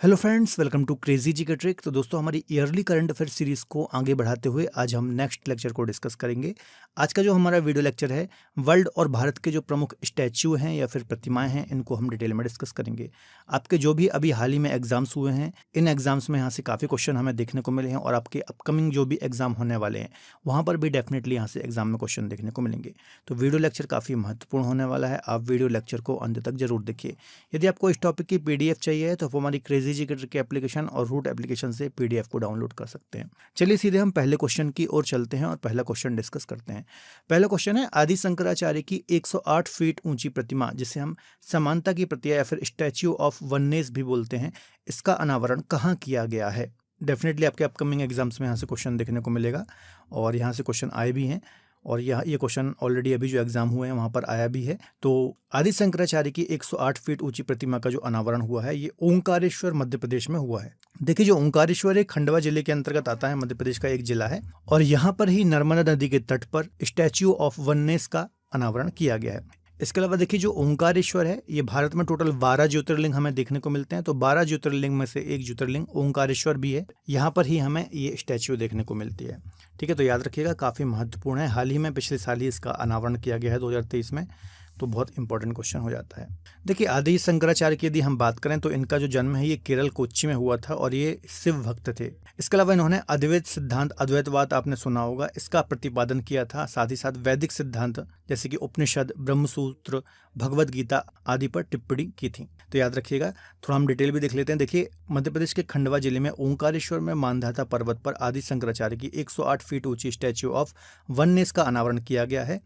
Hello friends, welcome to crazy ji का trick. तो दोस्तों, हमारी ईयरली करंट अफेयर सीरीज को आगे बढ़ाते हुए आज हम नेक्स्ट लेक्चर को डिस्कस करेंगे। आज का जो हमारा वीडियो लेक्चर है, वर्ल्ड और भारत के जो प्रमुख स्टैच्यू हैं या फिर प्रतिमाएं हैं, इनको हम डिटेल में डिस्कस करेंगे। आपके जो भी अभी हाल ही में एग्जाम्स हुए हैं, इन एग्जाम्स में यहाँ से काफ़ी क्वेश्चन हमें देखने को मिले हैं और आपके अपकमिंग जो भी एग्जाम होने वाले हैं वहाँ पर भी डेफिनेटली यहाँ से एग्जाम में क्वेश्चन देखने को मिलेंगे। तो वीडियो लेक्चर काफ़ी महत्वपूर्ण होने वाला है, आप वीडियो लेक्चर को अंत तक जरूर देखिए। यदि आपको इस टॉपिक की PDF चाहिए तो आप हमारी क्रेजी जी के एप्लीकेशन और रूट एप्लीकेशन से PDF को डाउनलोड कर सकते हैं। चलिए सीधे हम पहले क्वेश्चन की ओर चलते हैं और पहला क्वेश्चन डिस्कस करते हैं। पहला क्वेश्चन है, आदि शंकराचार्य की 108 फीट ऊंची प्रतिमा, जिसे हम समानता की प्रतिमा या फिर स्टैच्यू ऑफ वननेस भी बोलते हैं, इसका अनावरण कहाँ किया गया है? डेफिनेटली आपके अपकमिंग एग्जाम्स में यहाँ से क्वेश्चन देखने को मिलेगा और यहाँ से क्वेश्चन आए भी हैं और ये क्वेश्चन ऑलरेडी अभी जो एग्जाम हुए हैं वहाँ पर आया भी है। तो आदि शंकराचार्य की 108 फीट ऊंची प्रतिमा का जो अनावरण हुआ है, ये ओंकारेश्वर मध्य प्रदेश में हुआ है। देखिए, जो ओंकारेश्वर है खंडवा जिले के अंतर्गत आता है, मध्य प्रदेश का एक जिला है और यहाँ पर ही नर्मदा नदी के तट पर स्टैच्यू ऑफ वननेस का अनावरण किया गया है। इसके अलावा देखिए, जो ओंकारेश्वर है, ये भारत में टोटल 12 ज्योतिर्लिंग हमें देखने को मिलते हैं। तो 12 ज्योतिर्लिंग में से एक ज्योतिर्लिंग ओंकारेश्वर भी है, यहाँ पर ही हमें ये स्टैच्यू देखने को मिलती है। ठीक है, तो याद रखिएगा, काफ़ी महत्वपूर्ण है। हाल ही में पिछले साल ही इसका अनावरण किया गया है 2023 में, तो बहुत इंपॉर्टेंट क्वेश्चन हो जाता है। देखिए, आदि शंकराचार्य की यदि हम बात करें तो इनका जो जन्म है ये केरल कोच्चि में हुआ था और ये शिव भक्त थे। इसके अलावा इन्होंने अद्वैत सिद्धांत, अद्वैतवाद आपने सुना होगा, इसका प्रतिपादन किया था। साथ ही साथ वैदिक सिद्धांत जैसे कि उपनिषद, ब्रह्मसूत्र, भगवद गीता आदि पर टिप्पणी की थी। तो याद रखिएगा, थोड़ा हम डिटेल भी देख लेते हैं। देखिए, मध्य प्रदेश के खंडवा जिले में ओंकारेश्वर में मानधाता पर्वत पर आदि शंकराचार्य की 108 फीट ऊंची स्टैच्यू ऑफ वननेस का अनावरण किया गया है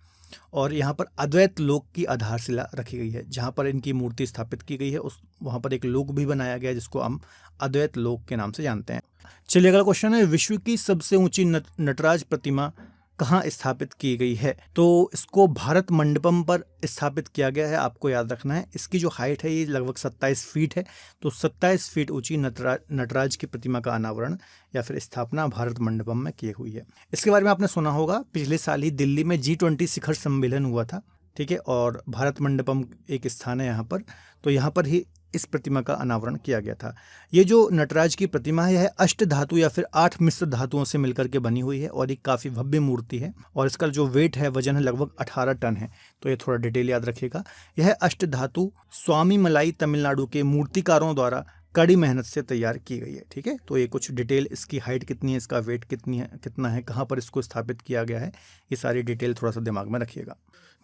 और यहाँ पर अद्वैत लोक की आधारशिला रखी गई है। जहाँ पर इनकी मूर्ति स्थापित की गई है वहाँ पर एक लोक भी बनाया गया है जिसको हम अद्वैत लोक के नाम से जानते हैं। चलिए, अगला क्वेश्चन है, विश्व की सबसे ऊंची नटराज प्रतिमा कहाँ स्थापित की गई है? तो इसको भारत मंडपम पर स्थापित किया गया है। आपको याद रखना है, इसकी जो हाइट है ये लगभग 27 फीट है। तो 27 फीट ऊंची नटराज की प्रतिमा का अनावरण या फिर स्थापना भारत मंडपम में की हुई है। इसके बारे में आपने सुना होगा, पिछले साल ही दिल्ली में G20 शिखर सम्मेलन हुआ था। ठीक है, और भारत मंडपम एक स्थान है यहाँ पर, तो यहाँ पर ही इस प्रतिमा का अनावरण किया गया था। ये जो नटराज की प्रतिमा है, यह अष्ट धातु या फिर 8 मिश्र धातुओं से मिलकर के बनी हुई है और एक काफ़ी भव्य मूर्ति है और इसका जो वेट है, वजन है, लगभग 18 टन है। तो ये थोड़ा डिटेल याद रखिएगा। यह अष्ट धातु स्वामी मलाई तमिलनाडु के मूर्तिकारों द्वारा कड़ी मेहनत से तैयार की गई है। ठीक है, तो ये कुछ डिटेल, इसकी हाइट कितनी है, इसका वेट कितना है, कहाँ पर इसको स्थापित किया गया है, ये सारी डिटेल थोड़ा सा दिमाग में रखिएगा।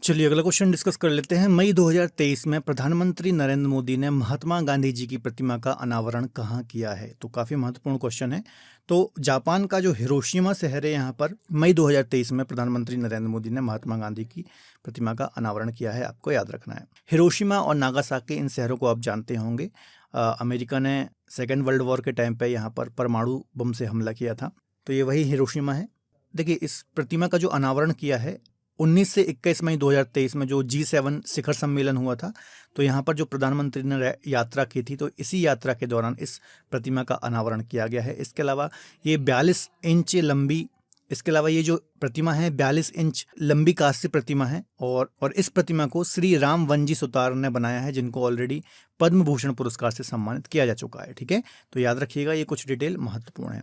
चलिए, अगला क्वेश्चन डिस्कस कर लेते हैं। मई 2023 में प्रधानमंत्री नरेंद्र मोदी ने महात्मा गांधी जी की प्रतिमा का अनावरण कहाँ किया है? तो काफ़ी महत्वपूर्ण क्वेश्चन है। तो जापान का जो हिरोशिमा शहर है, यहाँ पर मई 2023 में प्रधानमंत्री नरेंद्र मोदी ने महात्मा गांधी की प्रतिमा का अनावरण किया है। आपको याद रखना है, हिरोशिमा और नागासाकी, इन शहरों को आप जानते होंगे। अमेरिका ने सेकेंड वर्ल्ड वॉर के टाइम पे यहाँ पर परमाणु बम से हमला किया था, तो ये वही हिरोशिमा है। देखिए, इस प्रतिमा का जो अनावरण किया है 19 से 21 मई 2023 में जो G7 शिखर सम्मेलन हुआ था, तो यहाँ पर जो प्रधानमंत्री ने यात्रा की थी, तो इसी यात्रा के दौरान इस प्रतिमा का अनावरण किया गया है। इसके अलावा ये 42 इंच लंबी, इसके अलावा ये जो प्रतिमा है 42 इंच लंबी कांस्य प्रतिमा है और इस प्रतिमा को श्री राम वनजी सुतार ने बनाया है, जिनको ऑलरेडी पद्म भूषण पुरस्कार से सम्मानित किया जा चुका है। ठीक है, तो याद रखिएगा, ये कुछ डिटेल महत्वपूर्ण है।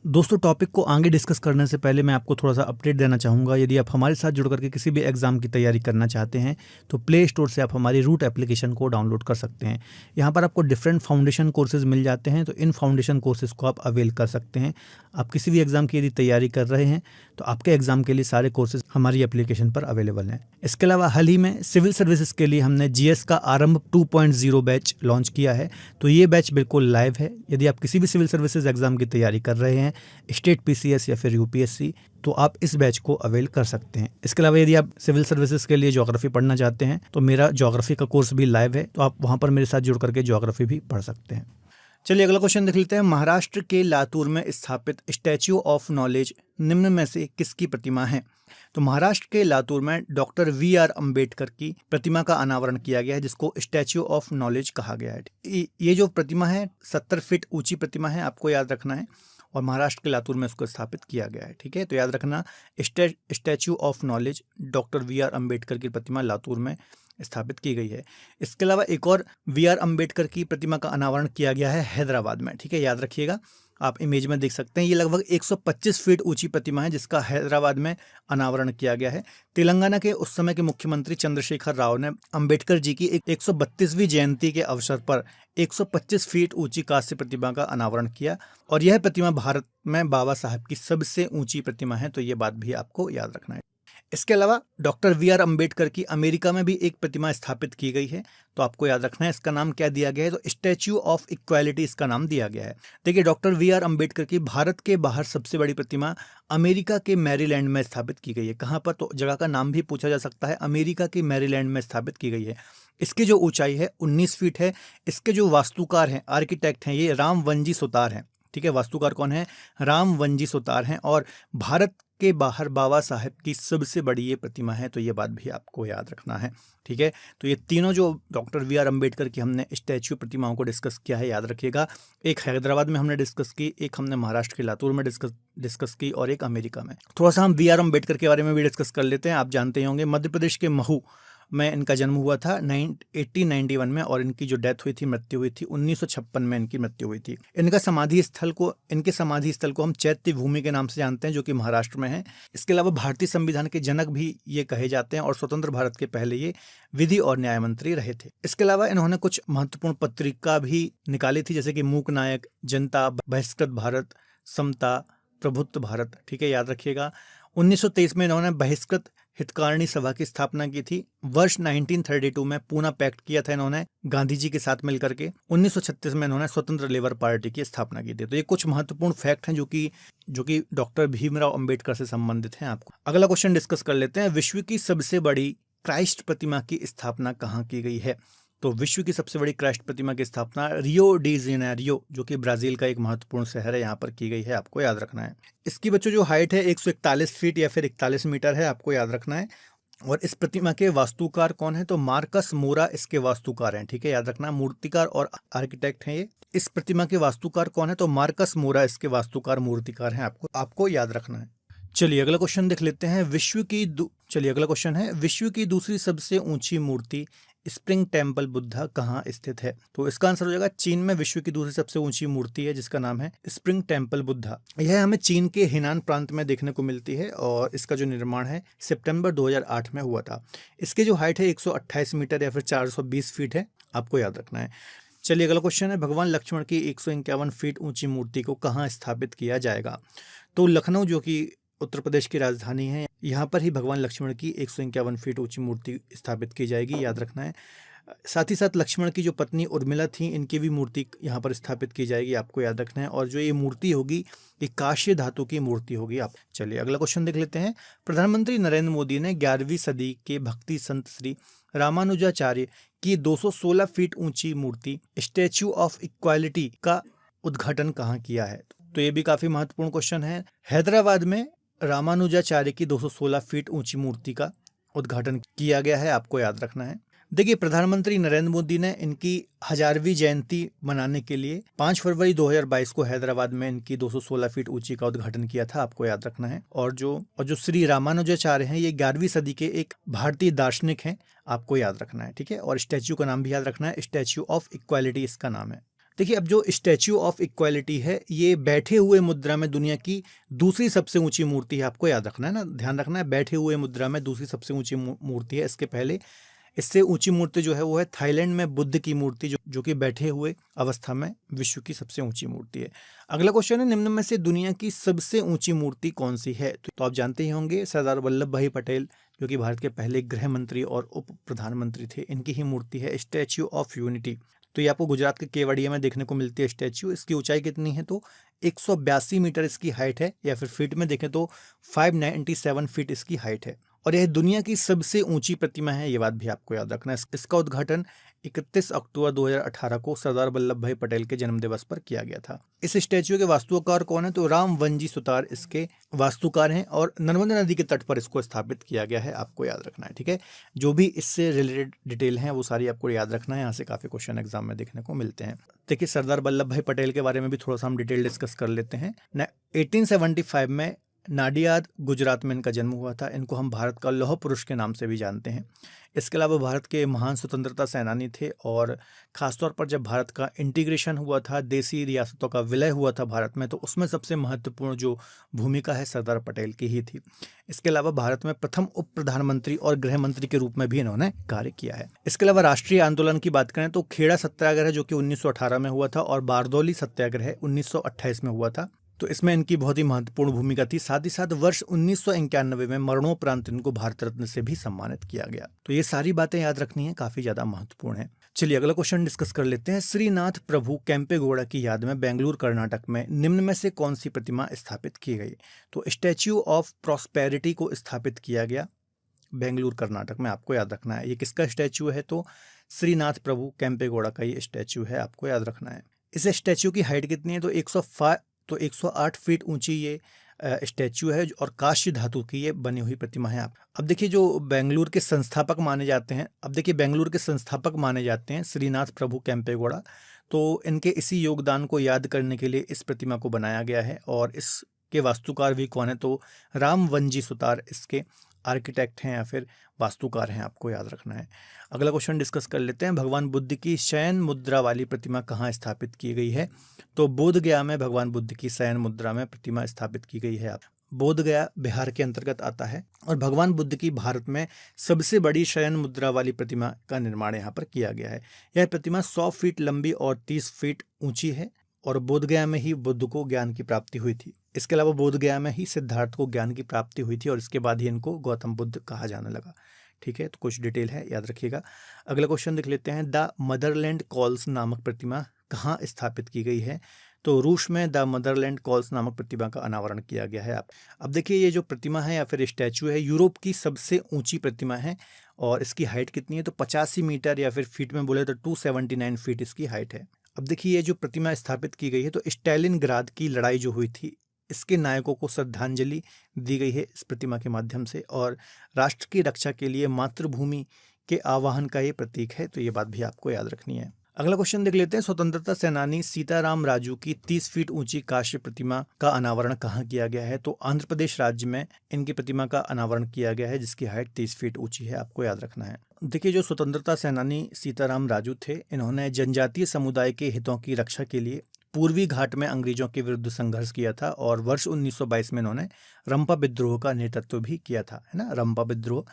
दोस्तों, टॉपिक को आगे डिस्कस करने से पहले मैं आपको थोड़ा सा अपडेट देना चाहूँगा। यदि आप हमारे साथ जुड़ करके किसी भी एग्जाम की तैयारी करना चाहते हैं तो प्ले स्टोर से आप हमारी रूट एप्लीकेशन को डाउनलोड कर सकते हैं। यहाँ पर आपको डिफरेंट फाउंडेशन कोर्सेज मिल जाते हैं, तो इन फाउंडेशन कोर्सेज को आप अवेल कर सकते हैं। आप किसी भी एग्जाम की यदि तैयारी कर रहे हैं तो आपके एग्जाम के लिए सारे कोर्सेज हमारी एप्लीकेशन पर अवेलेबल हैं। इसके अलावा हाल ही में सिविल सर्विसेज के लिए हमने GS का आरंभ 2.0 बैच लॉन्च किया है। तो ये बैच बिल्कुल लाइव है। यदि आप किसी भी सिविल सर्विसेज एग्जाम की तैयारी कर रहे हैं, स्टेट PCS या फिर UPSC, तो आप इस बैच को अवेल कर सकते हैं। इसके अलावा यदि आप सिविल सर्विसेज के लिए ज्योग्राफी पढ़ना चाहते हैं तो मेरा ज्योग्राफी का कोर्स भी लाइव है, तो आप वहाँ पर मेरे साथ जुड़ करके ज्योग्राफी भी पढ़ सकते हैं। चलिए, अगला क्वेश्चन देख लेते हैं। महाराष्ट्र के लातूर में स्थापित स्टैच्यू ऑफ नॉलेज निम्न में से किसकी प्रतिमा है? तो महाराष्ट्र के लातूर में डॉक्टर VR अम्बेडकर की प्रतिमा का अनावरण किया गया है, जिसको स्टैच्यू ऑफ नॉलेज कहा गया है। ये जो प्रतिमा है 70 फीट ऊंची प्रतिमा है, आपको याद रखना है, और महाराष्ट्र के लातूर में उसको स्थापित किया गया है। ठीक है, तो याद रखना, statue of knowledge doctor VR Ambedkar की प्रतिमा लातूर में स्थापित की गई है। इसके अलावा एक और वी आर अम्बेडकर की प्रतिमा का अनावरण किया गया है हैदराबाद में, ठीक है, याद रखिएगा। आप इमेज में देख सकते हैं, ये लगभग 125 फीट ऊंची प्रतिमा है जिसका हैदराबाद में अनावरण किया गया है। तेलंगाना के उस समय के मुख्यमंत्री चंद्रशेखर राव ने अंबेडकर जी की 132वीं जयंती के अवसर पर 125 फीट ऊंची कांस्य प्रतिमा का अनावरण किया और यह प्रतिमा भारत में बाबा साहब की सबसे ऊंची प्रतिमा है, तो ये बात भी आपको याद रखना है। इसके अलावा डॉक्टर वी आर अम्बेडकर की अमेरिका में भी एक प्रतिमा स्थापित की गई है, तो आपको याद रखना है इसका नाम क्या दिया गया है, तो स्टैच्यू ऑफ इक्वालिटी इसका नाम दिया गया है। देखिए, डॉक्टर वी आर अम्बेडकर की भारत के बाहर सबसे बड़ी प्रतिमा अमेरिका के मैरीलैंड में स्थापित की गई है। कहाँ पर, तो जगह का नाम भी पूछा जा सकता है, अमेरिका के मैरीलैंड में स्थापित की गई है। इसकी जो ऊंचाई है 19 फीट है। इसके जो वास्तुकार हैं, आर्किटेक्ट हैं, ये राम वंजी सुतार हैं, ठीक है। वास्तुकार कौन है, राम वंजी सुतार हैं, और भारत के बाहर बाबा साहब की सबसे बड़ी ये प्रतिमा है, तो ये बात भी आपको याद रखना है, ठीक है। तो ये तीनों जो डॉक्टर वी आर अम्बेडकर की हमने स्टैच्यू प्रतिमाओं को डिस्कस किया है, याद रखिएगा। एक हैदराबाद में हमने डिस्कस की, एक हमने महाराष्ट्र के लातूर में डिस्कस की, और एक अमेरिका में। थोड़ा सा हम वी आर अम्बेडकर के बारे में भी डिस्कस कर लेते हैं। आप जानते ही होंगे, मध्य प्रदेश के महू में इनका जन्म हुआ था 1891 में, और इनकी जो डेथ हुई थी, मृत्यु हुई थी 1956 में इनकी मृत्यु हुई थी। इनके समाधि स्थल को हम चैत्य भूमि के नाम से जानते हैं, जो कि महाराष्ट्र में है। इसके अलावा भारतीय संविधान के जनक भी ये कहे जाते हैं, और स्वतंत्र भारत के पहले ये विधि और न्याय मंत्री रहे थे। इसके अलावा इन्होंने कुछ महत्वपूर्ण पत्रिका भी निकाली थी, जैसे कि मूक नायक, जनता, बहिष्कृत भारत, समता, प्रभुत्व भारत, ठीक है, याद रखिएगा। 1923 में इन्होंने बहिष्कृत हितकारिणी सभा की स्थापना की थी। वर्ष 1932 में पूना पैक्ट किया था इन्होंने गांधी जी के साथ मिलकर के। 1936 में इन्होंने स्वतंत्र लेबर पार्टी की स्थापना की थी। तो ये कुछ महत्वपूर्ण फैक्ट हैं जो कि डॉक्टर भीमराव अंबेडकर से संबंधित हैं। आपको अगला क्वेश्चन डिस्कस कर लेते हैं। विश्व की सबसे बड़ी क्राइस्ट प्रतिमा की स्थापना कहाँ की गई है? तो विश्व की सबसे बड़ी क्राइस्ट प्रतिमा की स्थापना रियो डी जेनेरियो, जो कि ब्राजील का एक महत्वपूर्ण शहर है, यहाँ पर की गई है, आपको याद रखना है। इसकी बच्चों जो हाइट है 141 फीट या फिर 41 मीटर है, आपको याद रखना है। और इस प्रतिमा के वास्तुकार कौन है? तो मार्कस मोरा इसके वास्तुकार हैं, ठीक है, याद रखना। मूर्तिकार और आर्किटेक्ट हैं ये। इस प्रतिमा के वास्तुकार कौन है? तो मार्कस मोरा इसके वास्तुकार मूर्तिकार हैं, आपको याद रखना है। चलिए अगला क्वेश्चन देख लेते हैं। अगला क्वेश्चन है, विश्व की दूसरी सबसे ऊंची मूर्ति स्प्रिंग टेम्पल बुद्धा कहाँ स्थित है? तो इसका आंसर हो जाएगा चीन में विश्व की दूसरी सबसे ऊंची मूर्ति है, जिसका नाम है स्प्रिंग टेम्पल बुद्धा। यह हमें चीन के हिनान प्रांत में देखने को मिलती है, और इसका जो निर्माण है सितंबर 2008 में हुआ था। इसकी जो हाइट है 128 मीटर या फिर 420 फीट है, आपको याद रखना है। चलिए अगला क्वेश्चन है, भगवान लक्ष्मण की 151 फीट ऊंची मूर्ति को कहाँ स्थापित किया जाएगा? तो लखनऊ, जो कि उत्तर प्रदेश की राजधानी है, यहाँ पर ही भगवान लक्ष्मण की 151 फीट ऊंची मूर्ति स्थापित की जाएगी, याद रखना है। साथ ही साथ लक्ष्मण की जो पत्नी उर्मिला थी, इनकी भी मूर्ति यहाँ पर स्थापित की जाएगी, आपको याद रखना है। और जो ये मूर्ति होगी, ये काश्य धातु की मूर्ति होगी। आप चलिए अगला क्वेश्चन देख लेते हैं। प्रधानमंत्री नरेंद्र मोदी ने 11वीं सदी के भक्ति संत श्री रामानुजाचार्य की 216 फीट ऊंची मूर्ति स्टैच्यू ऑफ इक्वालिटी का उद्घाटन कहाँ किया है? तो ये भी काफी महत्वपूर्ण क्वेश्चन है। हैदराबाद में रामानुजाचार्य की 216 फीट ऊंची मूर्ति का उद्घाटन किया गया है, आपको याद रखना है। देखिए, प्रधानमंत्री नरेंद्र मोदी ने इनकी 1000वीं जयंती मनाने के लिए 5 फरवरी 2022 को हैदराबाद में इनकी 216 फीट ऊंची का उद्घाटन किया था, आपको याद रखना है। और जो श्री रामानुजाचार्य हैं, ये 11वीं सदी के एक भारतीय दार्शनिक हैं, आपको याद रखना है, ठीक है। और स्टैच्यू का नाम भी याद रखना है, स्टैच्यू ऑफ इक्वालिटी इसका नाम है। देखिए, अब जो स्टैच्यू ऑफ इक्वालिटी है, ये बैठे हुए मुद्रा में दुनिया की दूसरी सबसे ऊंची मूर्ति है, आपको याद रखना है ना, ध्यान रखना है। बैठे हुए मुद्रा में दूसरी सबसे ऊंची मूर्ति है। इसके पहले इससे ऊंची मूर्ति जो है वो है थाईलैंड में बुद्ध की मूर्ति, जो कि बैठे हुए अवस्था में विश्व की सबसे ऊंची मूर्ति है। अगला क्वेश्चन है, निम्न में से दुनिया की सबसे ऊंची मूर्ति कौन सी है? तो आप जानते ही होंगे, सरदार वल्लभ भाई पटेल, जो कि भारत के पहले गृह मंत्री और उप प्रधानमंत्री थे, इनकी ही मूर्ति है स्टैच्यू ऑफ यूनिटी। तो ये आपको गुजरात के केवड़िया में देखने को मिलती है स्टैच्यू। इसकी ऊंचाई कितनी है? तो 182 मीटर इसकी हाइट है, या फिर फीट में देखें तो 597 फीट इसकी हाइट है। और यह दुनिया की सबसे ऊंची प्रतिमा है, ये बात भी आपको याद रखना है। इसका उद्घाटन 31 अक्टूबर 2018 को सरदार वल्लभ भाई पटेल के जन्म दिवस पर किया गया था। इस स्टैच्यू के वास्तुकार कौन है? तो राम वंजी सुतार इसके वास्तुकार हैं, और नर्मदा नदी के तट पर इसको स्थापित किया गया है, आपको याद रखना है, ठीक है। जो भी इससे रिलेटेड डिटेल हैं वो सारी आपको याद रखना है, यहाँ से काफी क्वेश्चन एग्जाम में देखने को मिलते हैं। देखिए, सरदार वल्लभ भाई पटेल के बारे में भी थोड़ा सा हम डिटेल डिस्कस कर लेते हैं। 1875 में नाडियाद गुजरात में इनका जन्म हुआ था। इनको हम भारत का लौह पुरुष के नाम से भी जानते हैं। इसके अलावा भारत के महान स्वतंत्रता सेनानी थे और ख़ासतौर पर जब भारत का इंटीग्रेशन हुआ था, देसी रियासतों का विलय हुआ था भारत में, तो उसमें सबसे महत्वपूर्ण जो भूमिका है सरदार पटेल की ही थी। इसके अलावा भारत में प्रथम उप प्रधानमंत्री और गृह मंत्री के रूप में भी इन्होंने कार्य किया है। इसके अलावा राष्ट्रीय आंदोलन की बात करें तो खेड़ा सत्याग्रह जो कि 1918 में हुआ था और बारदौली सत्याग्रह 1928 में हुआ था, तो इसमें इनकी बहुत ही महत्वपूर्ण भूमिका थी। साथ ही साथ वर्ष 1991 में मरणोपरांत इनको भारत रत्न से भी सम्मानित किया गया। तो ये सारी बातें याद रखनी है, काफी ज्यादा महत्वपूर्ण है। चलिए अगला क्वेश्चन डिस्कस कर लेते हैं। श्रीनाथ प्रभु केम्पेगौड़ा की याद में बेंगलुरु कर्नाटक में निम्न में से कौन सी प्रतिमा स्थापित की गई? तो स्टैच्यू ऑफ प्रॉस्पेरिटी को स्थापित किया गया बेंगलुरु कर्नाटक में, आपको याद रखना है। ये किसका स्टैच्यू है? तो श्रीनाथ प्रभु केम्पेगौड़ा का ये स्टैच्यू है, आपको याद रखना है। इस स्टैच्यू की हाइट कितनी है? तो 108 फीट ऊंची ये स्टैच्यू है और कांस्य धातु की ये बनी हुई प्रतिमा है। आप अब देखिए जो बेंगलुरु के संस्थापक माने जाते हैं श्रीनाथ प्रभु केम्पेगौड़ा, तो इनके इसी योगदान को याद करने के लिए इस प्रतिमा को बनाया गया है। और इसके वास्तुकार भी कौन है? तो रामवंजी सुतार इसके आर्किटेक्ट हैं या फिर वास्तुकार हैं, आपको याद रखना है। अगला क्वेश्चन डिस्कस कर लेते हैं। भगवान बुद्ध की शयन मुद्रा वाली प्रतिमा कहाँ स्थापित की गई है? तो बोध गया में भगवान बुद्ध की शयन मुद्रा में प्रतिमा स्थापित की गई है। बोध गया बिहार के अंतर्गत आता है और भगवान बुद्ध की भारत में सबसे बड़ी शयन मुद्रा वाली प्रतिमा का निर्माण यहाँ पर किया गया है। यह प्रतिमा 100 फीट लंबी और 30 फीट ऊंची है और बोध गया में ही बुद्ध को ज्ञान की प्राप्ति हुई थी। इसके अलावा बोध गया में ही सिद्धार्थ को ज्ञान की प्राप्ति हुई थी और इसके बाद ही इनको गौतम बुद्ध कहा जाने लगा। ठीक है, तो कुछ डिटेल है, याद रखिएगा। अगला क्वेश्चन देख लेते हैं। द मदरलैंड कॉल्स नामक प्रतिमा कहाँ स्थापित की गई है? तो रूस में द मदरलैंड कॉल्स नामक प्रतिमा का अनावरण किया गया है। अब देखिए ये जो प्रतिमा है या फिर स्टैचू है, यूरोप की सबसे ऊंची प्रतिमा है और इसकी हाइट कितनी है? तो 85 मीटर या फिर फीट में बोले तो 279 फीट इसकी हाइट है। अब देखिए ये जो प्रतिमा स्थापित की गई है, तो स्टालिनग्राद की लड़ाई जो हुई थी, इसके नायकों को श्रद्धांजलि दी गई है इस प्रतिमा के माध्यम से और राष्ट्र की रक्षा के लिए मातृभूमि के आवाहन का ये प्रतीक है। तो ये बात भी आपको याद रखनी है। अगला क्वेश्चन देख लेते हैं। स्वतंत्रता सेनानी सीताराम राजू की 30 फीट ऊंची कांस्य प्रतिमा का अनावरण कहाँ किया गया है? तो आंध्र प्रदेश राज्य में इनकी प्रतिमा का अनावरण किया गया है जिसकी हाइट 30 फीट ऊंची है, आपको याद रखना है। देखिए जो स्वतंत्रता सेनानी सीताराम राजू थे, इन्होंने जनजातीय समुदाय के हितों की रक्षा के लिए पूर्वी घाट में अंग्रेजों के विरुद्ध संघर्ष किया था और वर्ष 1922 में इन्होंने रंपा विद्रोह का नेतृत्व भी किया था, है ना। रंपा विद्रोह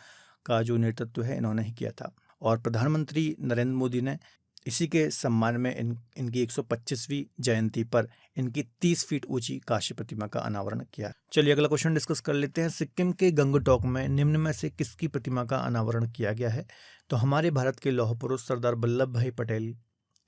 का जो नेतृत्व है इन्होंने ही किया था और प्रधानमंत्री नरेंद्र मोदी ने इसी के सम्मान में इनकी 125वीं जयंती पर इनकी 30 फीट ऊंची कांस्य प्रतिमा का अनावरण किया। चलिए अगला क्वेश्चन डिस्कस कर लेते हैं। सिक्किम के गंगटोक में निम्न में से किसकी प्रतिमा का अनावरण किया गया है? तो हमारे भारत के लौह पुरुष सरदार वल्लभ भाई पटेल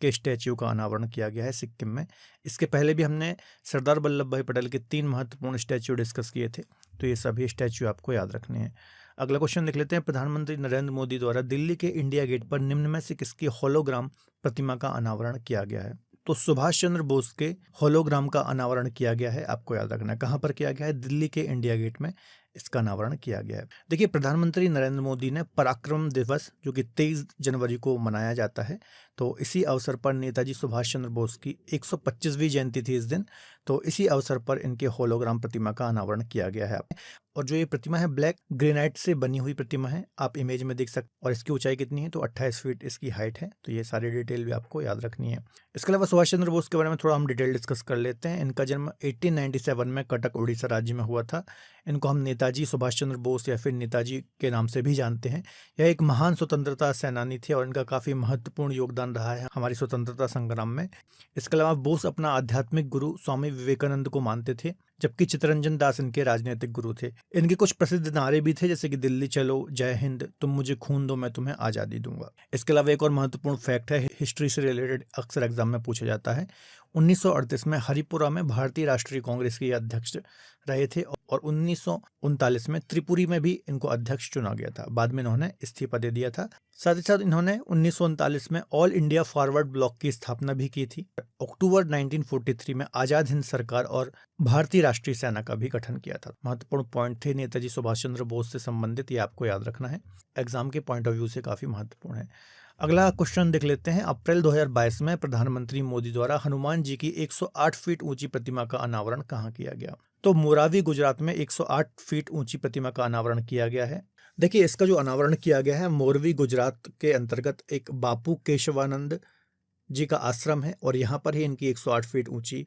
के स्टैच्यू का अनावरण किया गया है सिक्किम में। इसके पहले भी हमने सरदार वल्लभ भाई पटेल के 3 महत्वपूर्ण स्टैच्यू डिस्कस किए थे, तो ये सभी स्टैच्यू आपको याद रखने हैं। अगला क्वेश्चन देख लेते हैं। प्रधानमंत्री नरेंद्र मोदी द्वारा दिल्ली के इंडिया गेट पर निम्न में से किसकी होलोग्राम प्रतिमा का अनावरण किया गया है? तो सुभाष चंद्र बोस के होलोग्राम का अनावरण किया गया है, आपको याद रखना है। कहाँ पर किया गया है? दिल्ली के इंडिया गेट में इसका अनावरण किया गया है। देखिए प्रधानमंत्री नरेंद्र मोदी ने पराक्रम दिवस जो कि 23 जनवरी को मनाया जाता है, तो इसी अवसर पर नेताजी सुभाष चंद्र बोस की 125वीं जयंती थी इस दिन, तो इसी अवसर पर इनके होलोग्राम प्रतिमा का अनावरण किया गया है। और जो ये प्रतिमा है ब्लैक ग्रेनाइट से बनी हुई प्रतिमा है, आप इमेज में देख सकते हैं। और इसकी ऊंचाई कितनी है? तो 28 फीट इसकी हाइट है। तो ये सारी डिटेल भी आपको याद रखनी है। इसके अलावा सुभाष चंद्र बोस के बारे में थोड़ा हम डिटेल डिस्कस कर लेते हैं। इनका जन्म 1897 में कटक उड़ीसा राज्य में हुआ था। इनको हम नेताजी सुभाष चंद्र बोस या फिर नेताजी के नाम से भी जानते हैं। यह एक महान स्वतंत्रता सेनानी थे और इनका काफ़ी महत्वपूर्ण योगदान रहा है हमारी स्वतंत्रता संग्राम में। इसके अलावा बोस अपना आध्यात्मिक गुरु स्वामी विवेकानंद को मानते थे, जबकि चित्तरंजन दास इनके राजनीतिक गुरु थे। इनके कुछ प्रसिद्ध नारे भी थे, जैसे कि दिल्ली चलो, जय हिंद, तुम मुझे खून दो मैं तुम्हें आज़ादी दूंगा। इसके अलावा एक और महत्वपूर्ण फैक्ट है, हिस्ट्री से रिलेटेड अक्सर एग्जाम में पूछा जाता है। 1938 में हरिपुरा में भारतीय राष्ट्रीय कांग्रेस के अध्यक्ष रहे थे और 1939 में त्रिपुरी में भी इनको अध्यक्ष चुना गया था। बाद में इन्होंने इस्तीफा दे दिया था। साथ ही साथ इन्होंने 1939 में ऑल इंडिया फॉरवर्ड ब्लॉक की स्थापना भी की थी। अक्टूबर 1943 में आजाद हिंद सरकार और भारतीय राष्ट्रीय सेना का भी गठन किया था। महत्वपूर्ण पॉइंट थे नेताजी सुभाष चंद्र बोस से संबंधित, ये आपको याद रखना है, एग्जाम के पॉइंट ऑफ व्यू से काफी महत्वपूर्ण है। अगला क्वेश्चन देख लेते हैं। अप्रैल 2022 में प्रधानमंत्री मोदी द्वारा हनुमान जी की 108 फीट ऊंची प्रतिमा का अनावरण कहाँ किया गया? तो मोरावी गुजरात में 108 फीट ऊंची प्रतिमा का अनावरण किया गया है। देखिए, इसका जो अनावरण किया गया है मोरवी गुजरात के अंतर्गत एक बापू केशवानंद जी का आश्रम है और यहाँ पर ही इनकी 108 फीट ऊंची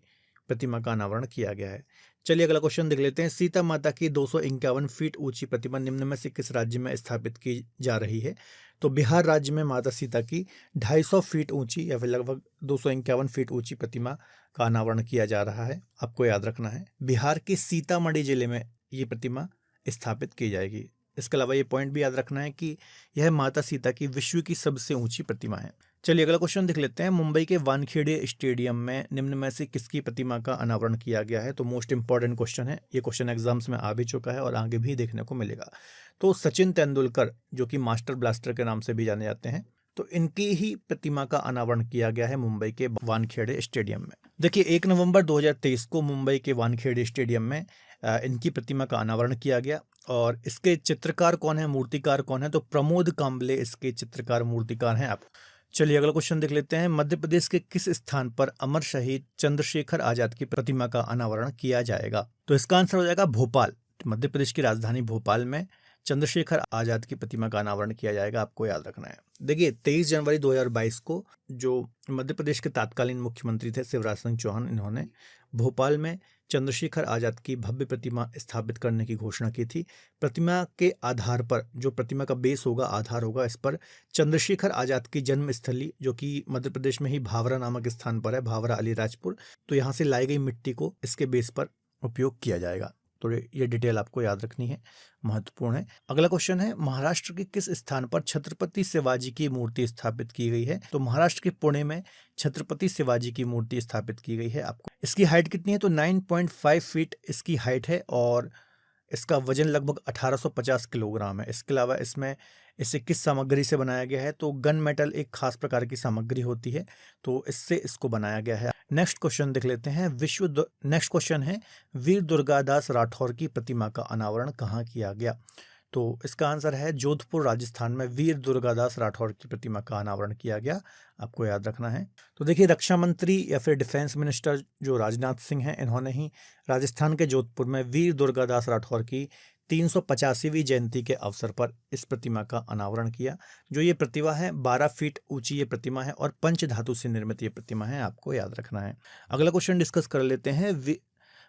प्रतिमा का अनावरण किया गया है। चलिए अगला क्वेश्चन देख लेते हैं। सीता माता की 251 फीट ऊंची प्रतिमा निम्न में से किस राज्य में स्थापित की जा रही है? तो बिहार राज्य में माता सीता की 250 फीट ऊंची या फिर लगभग 251 फीट ऊंची प्रतिमा का अनावरण किया जा रहा है। आपको याद रखना है, बिहार के सीतामढ़ी जिले में ये प्रतिमा स्थापित की जाएगी। इसके अलावा ये पॉइंट भी याद रखना है कि यह माता सीता की विश्व की सबसे ऊंची प्रतिमा है। चलिए अगला क्वेश्चन देख लेते हैं। मुंबई के वानखेड़े स्टेडियम में निम्न में से किसकी प्रतिमा का अनावरण किया गया है? तो मोस्ट इंपॉर्टेंट क्वेश्चन है, ये क्वेश्चन एग्जाम्स में आ भी चुका है और आगे भी देखने को मिलेगा। तो सचिन तेंदुलकर जो कि मास्टर ब्लास्टर के नाम से भी जाने जाते हैं, तो इनकी ही प्रतिमा का अनावरण किया गया है मुंबई के वानखेड़े स्टेडियम में। देखिए 1 नवंबर 2023 को मुंबई के वानखेड़े स्टेडियम में इनकी प्रतिमा का अनावरण किया गया और इसके चित्रकार कौन है, मूर्तिकार कौन है? तो प्रमोद कांबले इसके चित्रकार मूर्तिकार हैं। आप चलिए अगला क्वेश्चन देख लेते हैं। मध्य प्रदेश के किस स्थान पर अमर शहीद चंद्रशेखर आजाद की प्रतिमा का अनावरण किया जाएगा? तो इसका आंसर हो जाएगा भोपाल। मध्य प्रदेश की राजधानी भोपाल में चंद्रशेखर आजाद की प्रतिमा का अनावरण किया जाएगा, आपको याद रखना है। देखिए 23 जनवरी 2022 को जो मध्य प्रदेश के तत्कालीन मुख्यमंत्री थे शिवराज सिंह चौहान, इन्होंने भोपाल में चंद्रशेखर आजाद की भव्य प्रतिमा स्थापित करने की घोषणा की थी। प्रतिमा के आधार पर, जो प्रतिमा का बेस होगा, आधार होगा, इस पर चंद्रशेखर आजाद की जन्मस्थली जो कि मध्य प्रदेश में ही भावरा नामक स्थान पर है, भावरा अलीराजपुर, तो यहाँ से लाई गई मिट्टी को इसके बेस पर उपयोग किया जाएगा। तो ये डिटेल आपको याद रखनी है, महत्वपूर्ण है। अगला क्वेश्चन है, महाराष्ट्र के किस स्थान पर छत्रपति शिवाजी की मूर्ति स्थापित की गई है? तो महाराष्ट्र के पुणे में छत्रपति शिवाजी की मूर्ति स्थापित की गई है। आपको इसकी हाइट कितनी है? तो 9.5 फीट इसकी हाइट है और इसका वजन लगभग 1850 किलोग्राम है। इसके अलावा इसे किस सामग्री से बनाया गया है? तो गन मेटल एक खास प्रकार की सामग्री होती है, तो इससे इसको बनाया गया है। नेक्स्ट क्वेश्चन देख लेते हैं। नेक्स्ट क्वेश्चन है, वीर दुर्गादास राठौर की प्रतिमा का अनावरण कहाँ किया गया? तो इसका आंसर है जोधपुर राजस्थान में वीर दुर्गादास राठौर की प्रतिमा का अनावरण किया गया, आपको याद रखना है। तो देखिए रक्षा मंत्री या फिर डिफेंस मिनिस्टर जो राजनाथ सिंह हैं, इन्होंने ही राजस्थान के जोधपुर में वीर दुर्गादास राठौर की 385वीं जयंती के अवसर पर इस प्रतिमा का अनावरण किया। जो ये प्रतिमा है 12 फीट ऊंची ये प्रतिमा है और पंच धातु से निर्मित ये प्रतिमा है, आपको याद रखना है। अगला क्वेश्चन डिस्कस कर लेते हैं।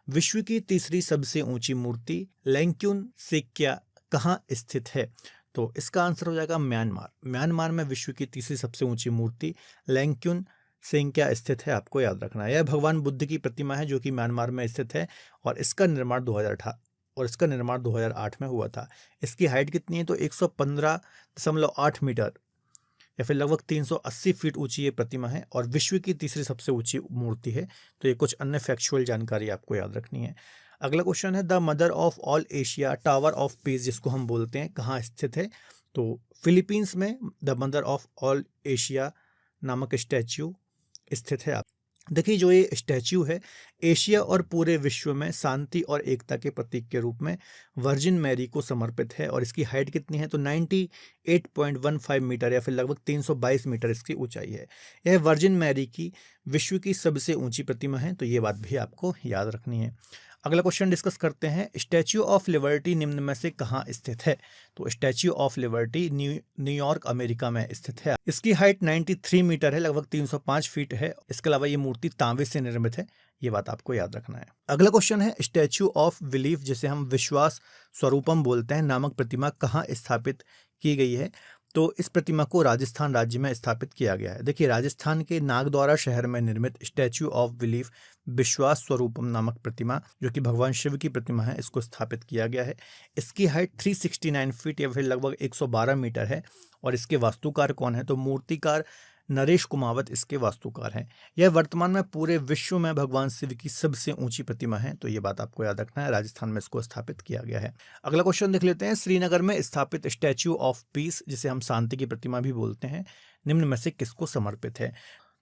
विश्व की तीसरी सबसे ऊंची मूर्ति लैंक्यून सेक्या कहाँ स्थित है? तो इसका आंसर हो जाएगा म्यांमार। म्यांमार में विश्व की तीसरी सबसे ऊंची मूर्ति लैंक्यून सेंक्या स्थित है, आपको याद रखना है। यह भगवान बुद्ध की प्रतिमा है जो कि म्यांमार में स्थित है और इसका निर्माण 2008 में हुआ था। इसकी हाइट कितनी है? तो 115.8 मीटर या फिर लगभग 380 फीट ऊंची ये प्रतिमा है और विश्व की तीसरी सबसे ऊंची मूर्ति है। तो ये कुछ अन्य फैक्चुअल जानकारी आपको याद रखनी है। अगला क्वेश्चन है, the mother of all Asia tower of peace जिसको हम बोलते हैं, कहाँ स्थित है? तो फिलीपींस में the mother of all Asia नामक स्टैच्यू स्थित है। देखिए जो ये स्टैच्यू है एशिया और पूरे विश्व में शांति और एकता के प्रतीक के रूप में वर्जिन मैरी को समर्पित है और इसकी हाइट कितनी है? तो 98.15 मीटर या फिर लगभग 322 मीटर इसकी ऊंचाई है। यह वर्जिन मैरी की विश्व की सबसे ऊंची प्रतिमा है, तो ये बात भी आपको याद रखनी है। अगला क्वेश्चन डिस्कस करते हैं। स्टैच्यू ऑफ लिबर्टी निम्न में से कहाँ स्थित है? तो statue of liberty New York America में स्थित है। इसकी हाइट 93 मीटर है, लगभग 305 फीट है। इसके अलावा ये मूर्ति तांबे से निर्मित है, ये बात आपको याद रखना है। अगला क्वेश्चन है, स्टैच्यू ऑफ बिलीफ जिसे हम विश्वास स्वरूपम बोलते हैं नामक प्रतिमा कहाँ स्थापित की गई है? तो इस प्रतिमा को राजस्थान राज्य में स्थापित किया गया है। देखिए राजस्थान के नागद्वारा शहर में निर्मित स्टैच्यू ऑफ बिलीफ विश्वास स्वरूपम नामक प्रतिमा जो कि भगवान शिव की प्रतिमा है, इसको स्थापित किया गया है। इसकी हाइट 369 फीट या फिर लगभग 112 मीटर है और इसके वास्तुकार कौन है? तो मूर्तिकार नरेश कुमावत इसके वास्तुकार हैं। यह वर्तमान में पूरे विश्व में भगवान शिव की सबसे ऊंची प्रतिमा है, तो ये बात आपको याद रखना है। राजस्थान में इसको स्थापित किया गया है। अगला क्वेश्चन देख लेते हैं। श्रीनगर में स्थापित स्टैच्यू ऑफ पीस जिसे हम शांति की प्रतिमा भी बोलते हैं, निम्न में से किसको समर्पित है?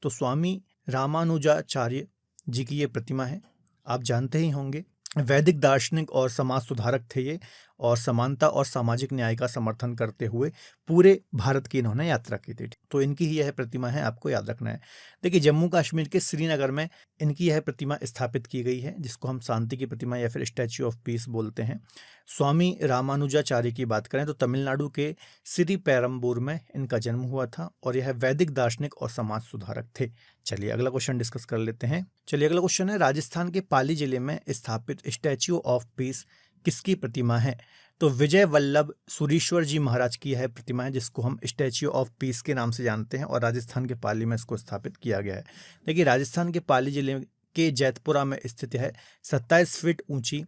तो स्वामी रामानुजाचार्य जी की ये प्रतिमा है, आप जानते ही होंगे। वैदिक दार्शनिक और समाज सुधारक थे ये और समानता और सामाजिक न्याय का समर्थन करते हुए पूरे भारत की इन्होंने यात्रा की थी। तो इनकी ही यह प्रतिमा है, आपको याद रखना है। देखिए, जम्मू कश्मीर के श्रीनगर में इनकी यह प्रतिमा स्थापित की गई है, जिसको हम शांति की प्रतिमा या फिर स्टैच्यू ऑफ पीस बोलते हैं। स्वामी रामानुजाचार्य की बात करें तो तमिलनाडु के श्री पेरम्बूर में इनका जन्म हुआ था और यह वैदिक दार्शनिक और समाज सुधारक थे। चलिए अगला क्वेश्चन डिस्कस कर लेते हैं। चलिए अगला क्वेश्चन है, राजस्थान के पाली जिले में स्थापित स्टैच्यू ऑफ पीस किसकी प्रतिमा है? तो विजय वल्लभ सुरीश्वर जी महाराज की यह प्रतिमा है, जिसको हम स्टैच्यू ऑफ पीस के नाम से जानते हैं और राजस्थान के पाली में इसको स्थापित किया गया है। देखिए, राजस्थान के पाली जिले के जैतपुरा में स्थित है 27 फीट ऊंची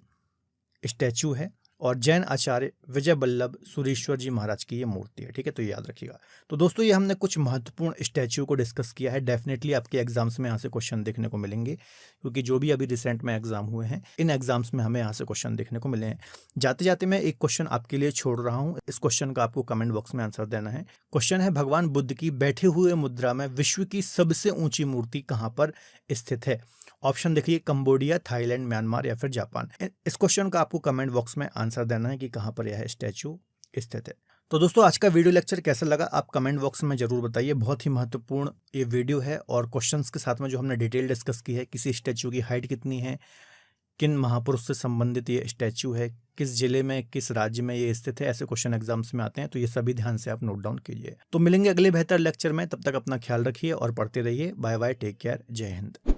स्टैच्यू है और जैन आचार्य विजय वल्लभ सुरीश्वर जी महाराज की ये मूर्ति है। ठीक है, तो ये याद रखिएगा। तो दोस्तों, ये हमने कुछ महत्वपूर्ण स्टैच्यू को डिस्कस किया है। डेफिनेटली आपके एग्जाम्स में यहाँ से क्वेश्चन देखने को मिलेंगे, क्योंकि जो भी अभी रिसेंट में एग्जाम हुए हैं, इन एग्जाम्स में हमें यहाँ से क्वेश्चन देखने को मिले हैं। जाते जाते मैं एक क्वेश्चन आपके लिए छोड़ रहा हूँ। इस क्वेश्चन का आपको कमेंट बॉक्स में आंसर देना है। क्वेश्चन है, भगवान बुद्ध की बैठे हुए मुद्रा में विश्व की सबसे ऊंची मूर्ति कहाँ पर स्थित है? ऑप्शन देखिए, कंबोडिया, थाईलैंड, म्यांमार या फिर जापान। इस क्वेश्चन का आपको कमेंट बॉक्स में आंसर देना है कि कहाँ पर यह स्टैच्यू स्थित है। तो दोस्तों, आज का वीडियो लेक्चर कैसा लगा आप कमेंट बॉक्स में जरूर बताइए। बहुत ही महत्वपूर्ण ये वीडियो है और क्वेश्चंस के साथ में जो हमने डिटेल डिस्कस की है, किसी स्टैच्यू की हाइट कितनी है, किन महापुरुष से संबंधित ये स्टैच्यू है, किस जिले में, किस राज्य में ये स्थित है, ऐसे क्वेश्चन एग्जाम्स में आते हैं। तो ये सभी ध्यान से आप नोट डाउन कीजिए। तो मिलेंगे अगले बेहतर लेक्चर में, तब तक अपना ख्याल रखिए और पढ़ते रहिए। बाय बाय, टेक केयर, जय हिंद।